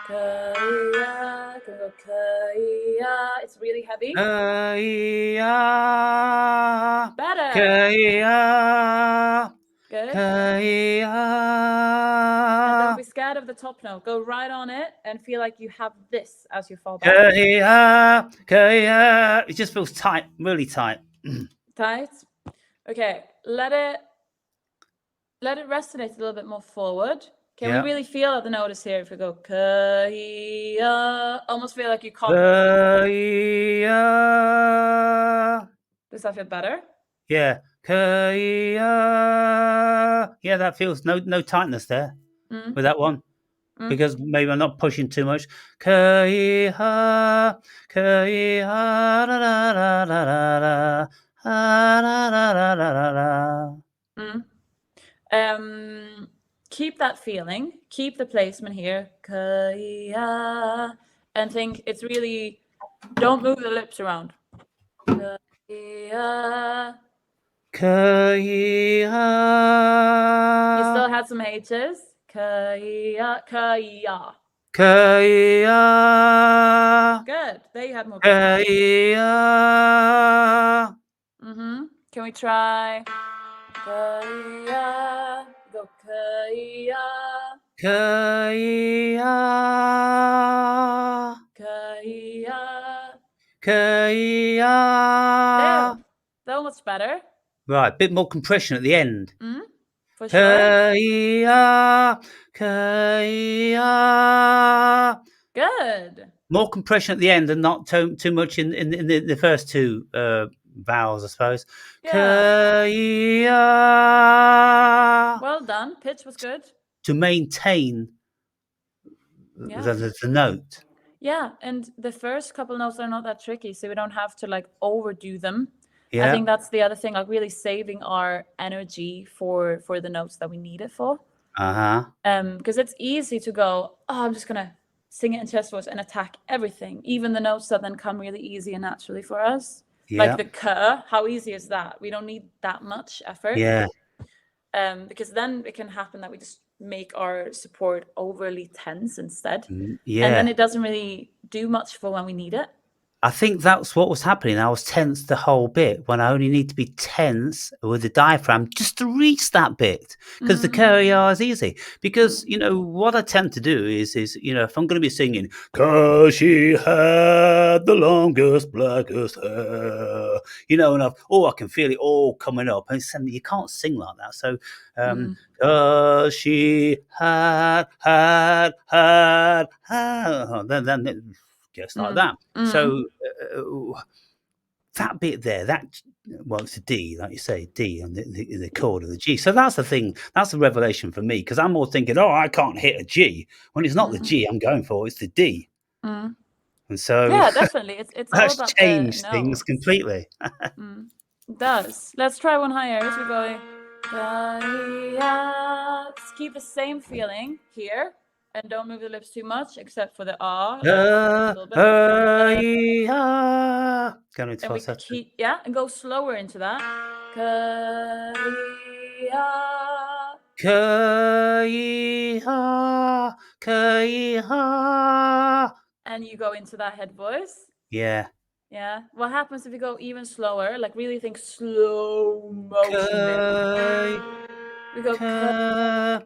ka-ya, gonna go ka-ya. It's really heavy. Ka-ya. Better. Ka-ya. Good. Ka-ya. And don't be scared of the top note. Go right on it and feel like you have this as you fall back. Ka-ya. Ka-ya. It just feels tight, really tight. Tight. Okay, let it resonate a little bit more forward. Can we really feel the notice here if we go ka-ya? Almost feel like you can't. Ka-ya. Does that feel better? Yeah. Ka-ya. Yeah, that feels no tightness there with that one. Because maybe I'm not pushing too much. Ka-ya. Ka-ya. Da, da, da, da, da, da. Keep that feeling, keep the placement here, ka-ya, and think it's really, don't move the lips around. Ka-ya. Ka-ya. You still had some H's. Ka-ya, ka-ya. Ka-ya. Good. There you had more. Ka-ya. Can we try? Ka-ya. Go ka-ya. Ka-ya. Ka-ya. Ka-ya. That was better. Right, a bit more compression at the end. For sure. Ka-ya. Ka-ya. Good. More compression at the end and not too much in the first two vowels, I suppose. Yeah. Ka-ya. Well done. Pitch was good. To maintain the note. Yeah, and the first couple notes are not that tricky, so we don't have to like overdo them. Yeah. I think that's the other thing, like really saving our energy for the notes that we need it for. Because it's easy to go, oh, I'm just gonna sing it in chest voice and attack everything, even the notes that then come really easy and naturally for us. Yeah. Like the ka, how easy is that? We don't need that much effort. Yeah. Because then it can happen that we just make our support overly tense instead. Yeah. And then it doesn't really do much for when we need it. I think that's what was happening. I was tense the whole bit when I only need to be tense with the diaphragm just to reach that bit, because the ka-ya is easy. Because, what I tend to do is, if I'm going to be singing, 'cause she had the longest, blackest hair, and I can feel it all coming up. And you can't sing like that. So, 'cause she had, then it gets like that. So that bit there, it's a D, like you say, D and the chord of the G. So that's the thing. That's the revelation for me, because I'm more thinking, I can't hit a G, when it's not the G I'm going for, it's the D. And so yeah, definitely, it's all that's about changed things completely. It does. Let's try one higher. So we're going. Let's keep the same feeling here. And don't move the lips too much, except for the ah. And we keep, and go slower into that. And you go into that head voice. Yeah. Yeah. What happens if you go even slower? Like really think slow motion there. We go better,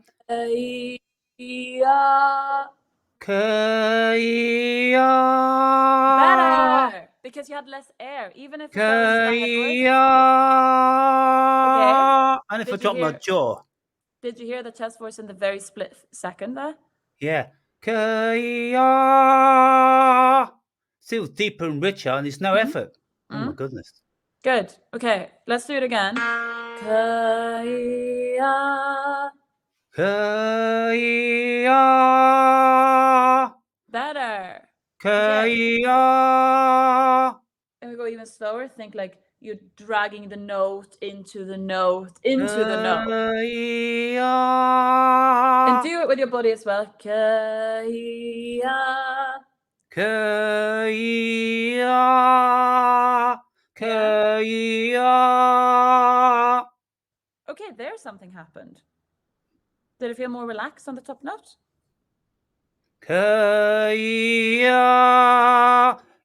because you had less air, even if you go into that head voice. Okay. And if I drop my jaw. Did you hear the chest voice in the very split second there? Yeah. Still deeper and richer, and it's no effort. Oh my goodness. Good. Okay, let's do it again. Kaya. Kaya. Better. Kaya. And we go even slower. Think like you're dragging the note into the note, into the note. Kaya. And do it with your body as well. Kaya. Kaya. Kaya. Okay, there something happened. Did it feel more relaxed on the top note? Kaya.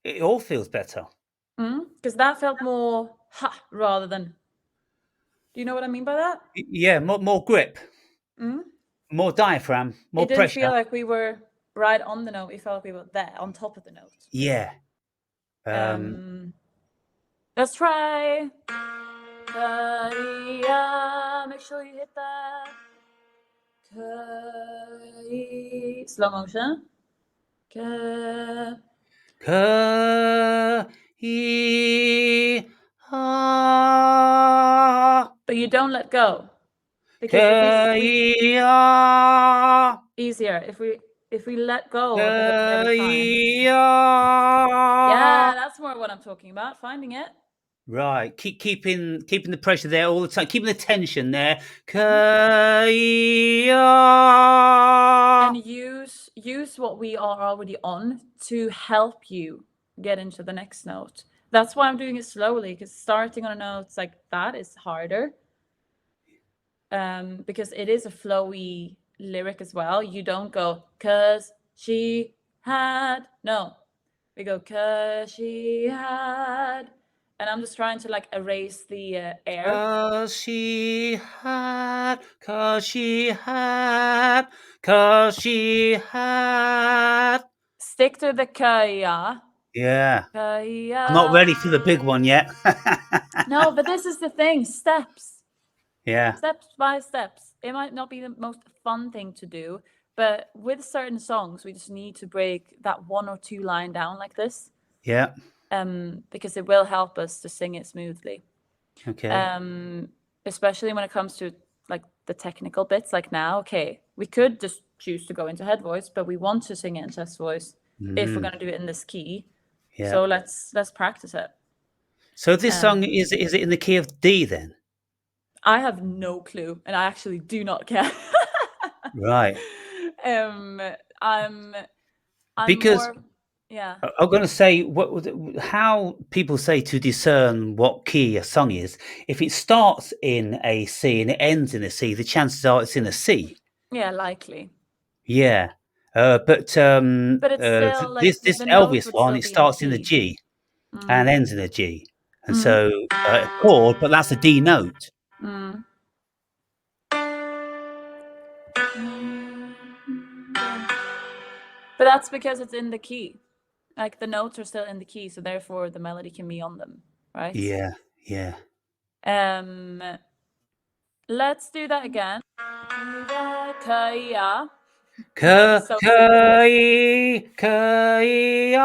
It all feels better. Because that felt more ha rather than. Do you know what I mean by that? Yeah, more grip, more diaphragm, more It didn't pressure. feel like we were right on the note. It felt like we were there on top of the note. Yeah. Let's try. Kaya. Make sure you hit that. Kaya. Slow motion. But you don't let go. Because easier if we let go of the hook every time. Yeah, that's more what I'm talking about. Finding it. Right, keeping the pressure there all the time, keeping the tension there. And use what we are already on to help you get into the next note. That's why I'm doing it slowly, because starting on a note like that is harder. Because it is a flowy lyric as well. You don't go, 'cause she had. No. We go, 'cause she had. And I'm just trying to like erase the air. 'Cause she had. Stick to the kaya. Yeah. Kaya. I'm not ready for the big one yet. No, but this is the thing. Steps. Yeah. Steps by steps. It might not be the most fun thing to do, but with certain songs, we just need to break that 1 or 2 line down like this. Yeah. Because it will help us to sing it smoothly. Okay. Especially when it comes to like the technical bits. Like now, okay, we could just choose to go into head voice, but we want to sing it in chest voice if we're gonna do it in this key. Yeah. So let's practice it. So this song is it in the key of D then? I have no clue, and I actually do not care. Right. I'm Because more, yeah. I'm going to say how people say to discern what key a song is. If it starts in a C and it ends in a C, the chances are it's in a C. Yeah, likely. Yeah. But it's still like this the notes Elvis would one, still it be in the starts in a key. G and ends in a G. And so a chord, but that's a D note. But that's because it's in the key. Like the notes are still in the key, so therefore the melody can be on them, right? Yeah, yeah. Let's do that again. Kaya. Kaya. Kaya.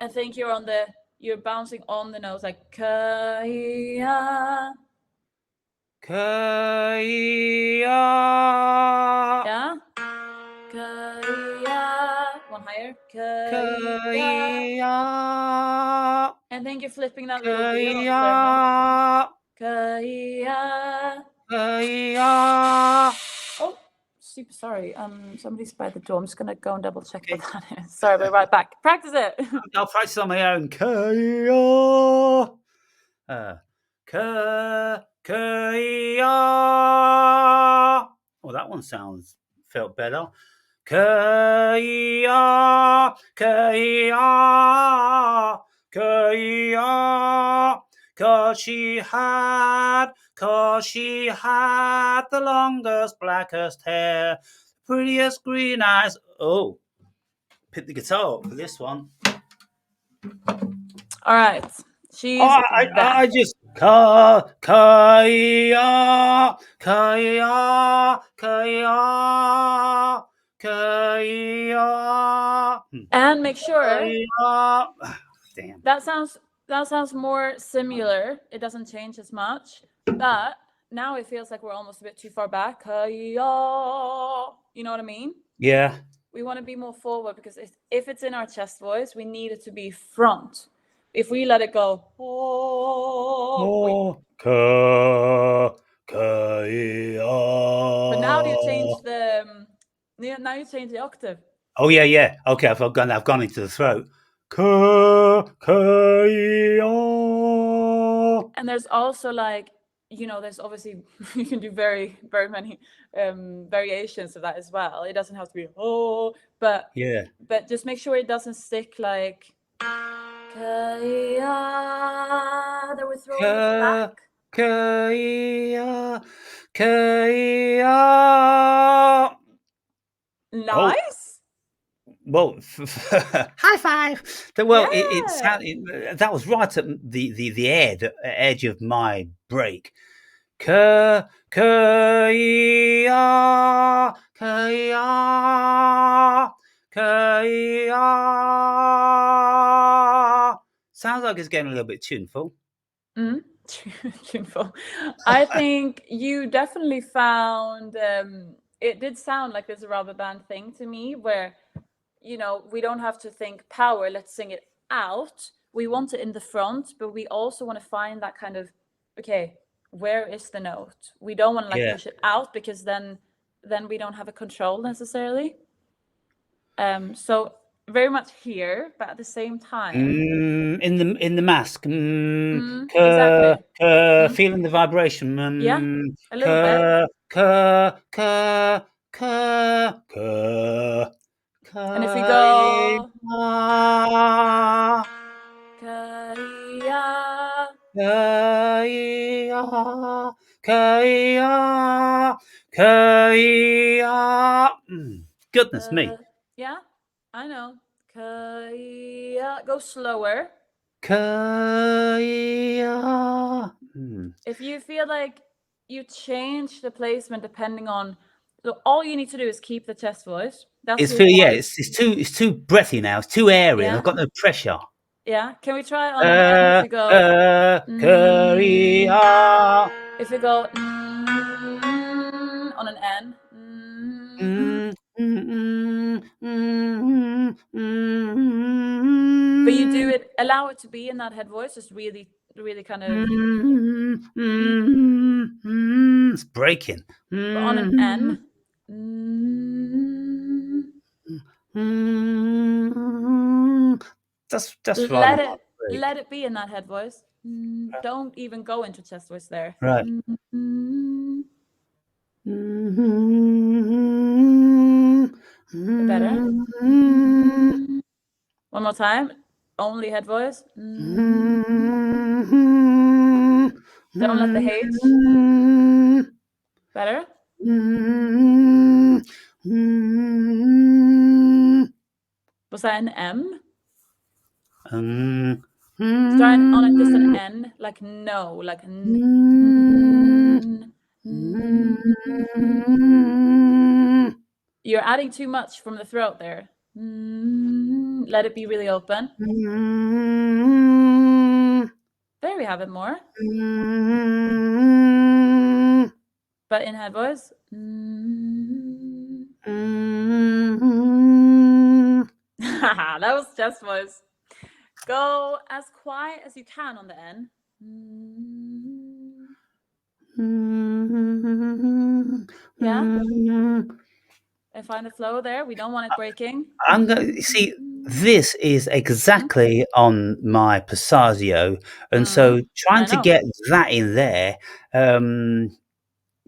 I think you're bouncing on the nose like kaya. Kaya. Yeah. Kaya. One higher. Kaya. And then you're flipping that little wheel on the third note. Kaya. Oh, super sorry. Somebody's by the door. I'm just gonna go and double check what that is. Sorry, we'll be right back. Practice it. I'll practice on my own. Kaya. Kaya. Oh, that one felt better. Kaya. Kaya. Kaya. 'Cause she had the longest, blackest hair, prettiest green eyes. Oh, pick the guitar up for this one. All right. She's I just Kaya. And make sure Damn. That sounds more similar. It doesn't change as much, but now it feels like we're almost a bit too far back. You know what I mean? Yeah. We want to be more forward because if it's in our chest voice, we need it to be front. If we let it go, but now you change the octave. Oh yeah. Okay, I've gone into the throat. And there's also like, there's obviously you can do very, very many variations of that as well. It doesn't have to be but yeah. But just make sure it doesn't stick like that we're throwing it back. Nice. Well, high five. Well, Yeah. it sounded that was right at the edge of my break. Sounds like it's getting a little bit tuneful. Tuneful. I think you definitely found it did sound like there's a rubber band thing to me where we don't have to think power, let's sing it out. We want it in the front, but we also want to find that kind of, okay, where is the note? We don't want to push it out because then we don't have a control necessarily. So very much here, but at the same time in the mask. Exactly. Feeling the vibration. Yeah, a little bit. And if we go goodness me. Yeah, I know. Go slower. If you feel like you change the placement depending on, so all you need to do is keep the chest voice. It's too breathy now. It's too airy. Yeah. I've got no pressure. Yeah. Can we try on an N if we go? If we go on an N. But you do it, allow it to be in that head voice, just really, really kind of. It's breaking. But on an N. That's let it be in that head voice. Don't even go into chest voice there. Right. Better. One more time. Only head voice. Don't let the H. Better. Was that an M? Start on it, just an N, like no, like You're adding too much from the throat there. Let it be really open. There we have it more. But in head voice. That was chest voice. Go as quiet as you can on the N. Yeah. And find the flow there. We don't want it breaking. I'm going to see. This is exactly on my Passagio, and so trying to get that in there. Can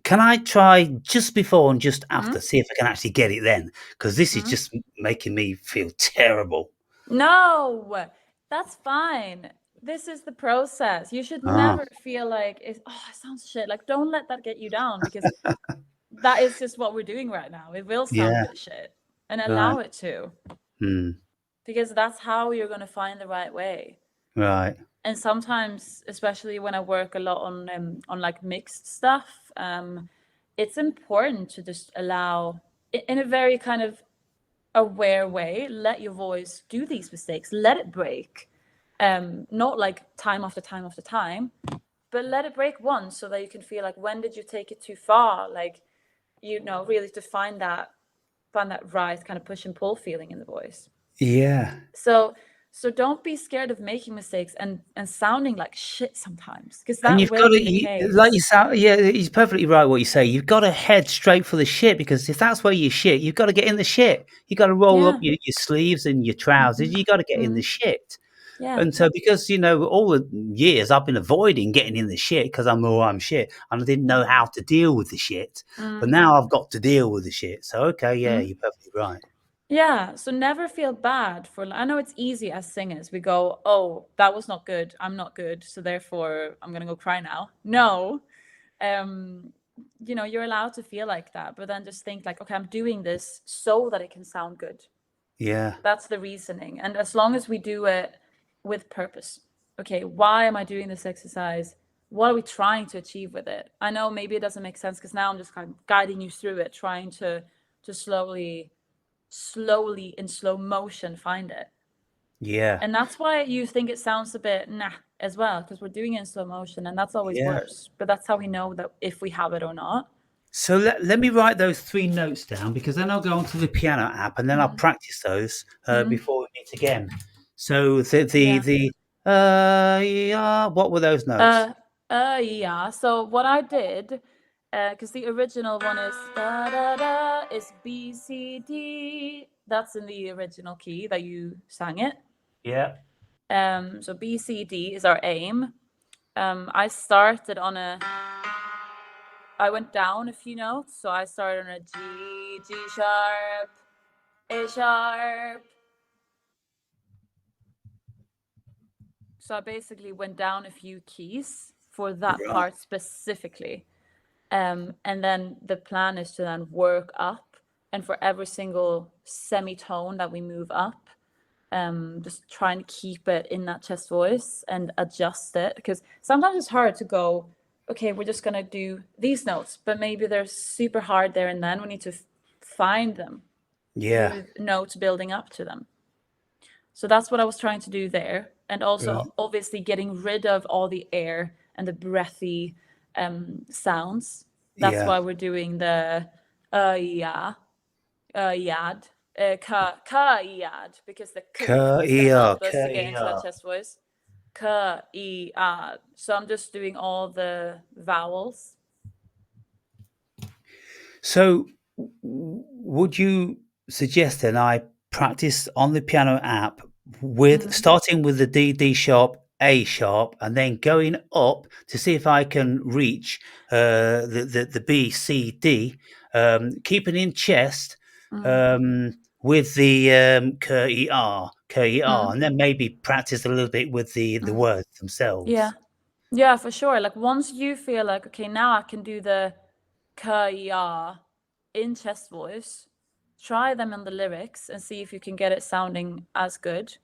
I try just before and just after, see if I can actually get it then? Because this is just making me feel terrible. No, that's fine. This is the process. You should never feel like, it sounds shit. Like, don't let that get you down because that is just what we're doing right now. It will sound a bit shit and allow it to. Because that's how you're going to find the right way. Right. And sometimes, especially when I work a lot on like mixed stuff, it's important to just allow, in a very kind of aware way, let your voice do these mistakes, let it break. Not like time after time after time, but let it break once so that you can feel like, when did you take it too far? Like, really to find that right kind of push and pull feeling in the voice. Yeah. So don't be scared of making mistakes and sounding like shit sometimes, because And that you've will got be the to, case. like you sound, yeah, he's perfectly right what you say. You've got to head straight for the shit, because if that's where you shit, you've got to get in the shit. You got to roll up Yeah. your sleeves and your trousers. You got to get in the shit. Yeah. And so, because all the years I've been avoiding getting in the shit because I'm shit, and I didn't know how to deal with the shit. But now I've got to deal with the shit. So okay, yeah, you're perfectly right. Yeah, so never feel bad for. I know it's easy as singers. We go, "Oh, that was not good. I'm not good, so therefore I'm gonna go cry now." No, you're allowed to feel like that, but then just think like, "Okay, I'm doing this so that it can sound good." Yeah, That's the reasoning, and as long as we do it with purpose. Okay, why am I doing this exercise? What are we trying to achieve with it? I know maybe it doesn't make sense because now I'm just kind of guiding you through it, trying to slowly in slow motion find it. yeah, And that's why you think it sounds a bit nah as well, because we're doing it in slow motion, and that's always yeah. worse. But that's how we know that if we have it or not. So let me write those 3 notes down, because then I'll go onto the piano app and then I'll practice those before we meet again. So Yeah. yeah, what were those notes? Yeah. So what I did, because the original one is da da da, is B C D. That's in the original key that you sang it. Yeah, So B C D is our aim. I started on I went down a few notes, so I started on a G, G sharp, A sharp. So I basically went down a few keys for that right. part specifically. And then the plan is to then work up, and for every single semitone that we move up, just try and keep it in that chest voice and adjust it, because sometimes it's hard to go, okay, we're just gonna do these notes, but maybe they're super hard there and then we need to find them Yeah, through notes building up to them. So that's what I was trying to do there, and right. also obviously getting rid of all the air and the breathy sounds. That's Yeah. why we're doing the yeah, yad, yad, because the k is going to help us to get into that chest voice. Yad. So I'm just doing all the vowels. So would you suggest then I practice on the piano app with starting with the D sharp, A sharp, and then going up to see if I can reach the B, C, D, keeping in chest with the KER, and then maybe practice a little bit with the words Yeah. themselves. Yeah, for sure. Like once you feel like, okay, now I can do the ka in chest voice, try them in the lyrics and see if you can get it sounding as good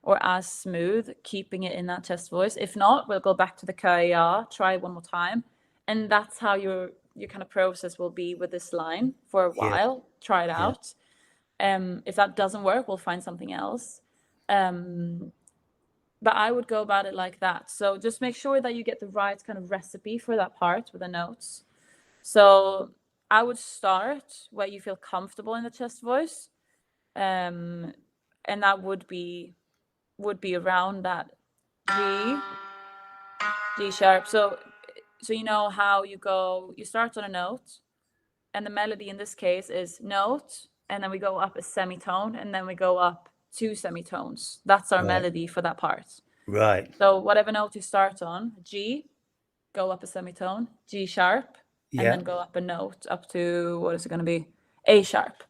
or as smooth, keeping it in that chest voice. If not, we'll go back to the ka, try one more time. And that's how your kind of process will be with this line for a Yeah, while. Try it yeah, out. If that doesn't work, we'll find something else. But I would go about it like that. So just make sure that you get the right kind of recipe for that part with the notes. So I would start where you feel comfortable in the chest voice, and that would be around that G sharp. So you know how you go. You start on a note, and the melody in this case is note, and then we go up a semitone, and then we go up 2 semitones. That's our right, melody for that part. right. So whatever note you start on, G, go up a semitone, G sharp, and Yeah, then go up a note up to, what is it going to be? A sharp.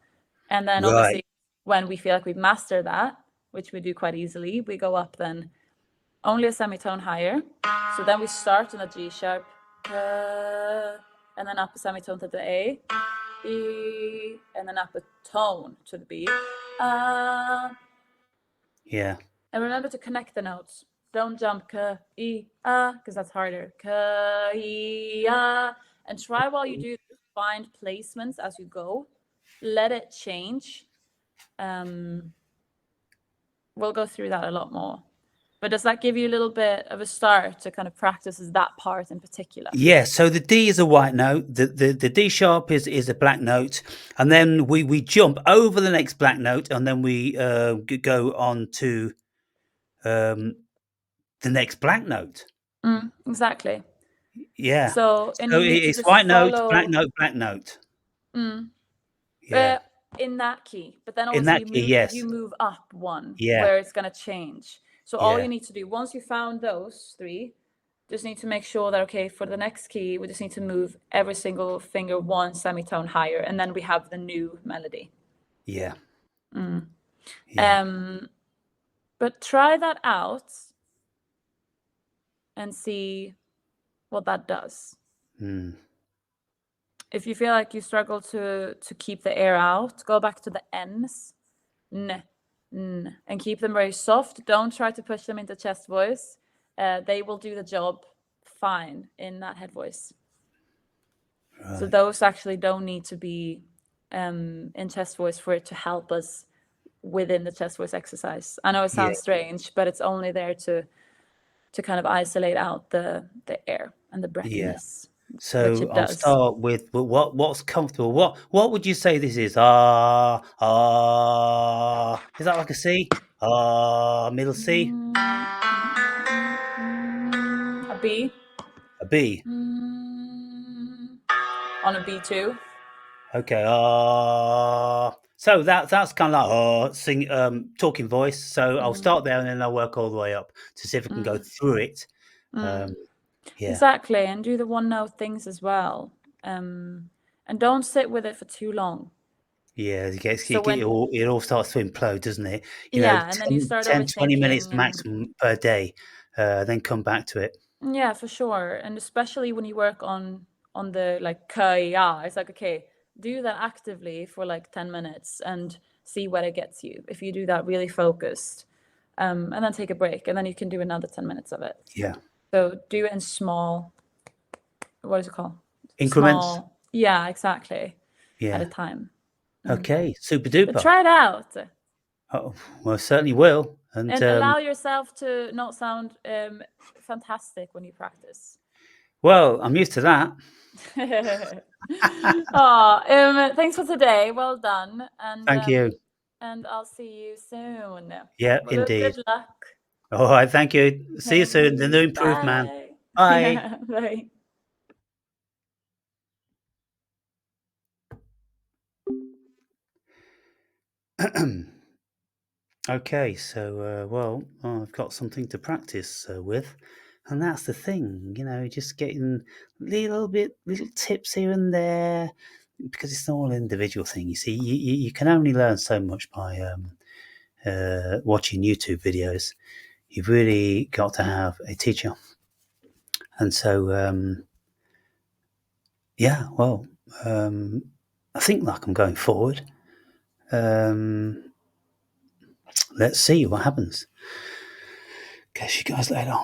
And then right. obviously when we feel like we've mastered that, which we do quite easily, we go up then only a semitone higher. So then we start on a G sharp, and then up a semitone to the A, E, and then up a tone to the B. Yeah. And remember to connect the notes. Don't jump ka, e, ah, because that's harder. Ka, e, ah. And try while you do find placements as you go. Let it change. We'll go through that a lot more. But does that give you a little bit of a start to kind of practice that part in particular? Yeah, so the D is a white note, the D sharp is a black note, and then we jump over the next black note, and then we go on to the next black note. Exactly. Yeah. So, and So you need to it's just white note, follow. black note, black note. Yeah. In that key, but then In obviously that key, yes. you move up one Yeah. where it's going to change. So all Yeah. you need to do once you found those three, just need to make sure that, okay, for the next key, we just need to move every single finger one semitone higher, and then we have the new melody. Yeah. But try that out and see what that does. If you feel like you struggle to keep the air out, go back to the N's, n, n, and keep them very soft. Don't try to push them into chest voice. They will do the job fine in that head voice. Right. So those actually don't need to be in chest voice for it to help us within the chest voice exercise. I know it sounds strange, but it's only there to kind of isolate out the air and the breathiness. Yeah. So I'll start with what's comfortable. What would you say this is? Is that like a C? Middle C? A B. A B. On a B2. Okay. So that's kind of like talking voice. So I'll start there and then I'll work all the way up to see if I can go through it. Yeah. Exactly, and do the one note things as well. And don't sit with it for too long. Yeah, it all starts to implode, doesn't it? You know, and then you start 10, 20 minutes maximum per day, then come back to it. Yeah, for sure. And especially when you work on the like kaya, it's like, okay, do that actively for like 10 minutes and see what it gets you. If you do that really focused, and then take a break, and then you can do another 10 minutes of it. Yeah. So do it in small, what is it called? Increments. Yeah, exactly. Yeah. At a time. Okay, super duper. But try it out. Oh, well, certainly will. And allow yourself to not sound fantastic when you practice. Well, I'm used to that. Thanks for today. Well done. And thank you. And I'll see you soon. Yeah, indeed. Good luck. All right, thank you. See you soon. The new improved man. Bye. Bye. Okay, so I've got something to practice with, and that's the thing, just getting little tips here and there, because it's not all an individual thing. You see, you can only learn so much by watching YouTube videos. You've really got to have a teacher, and so I think like I'm going forward. Let's see what happens. Catch you guys later.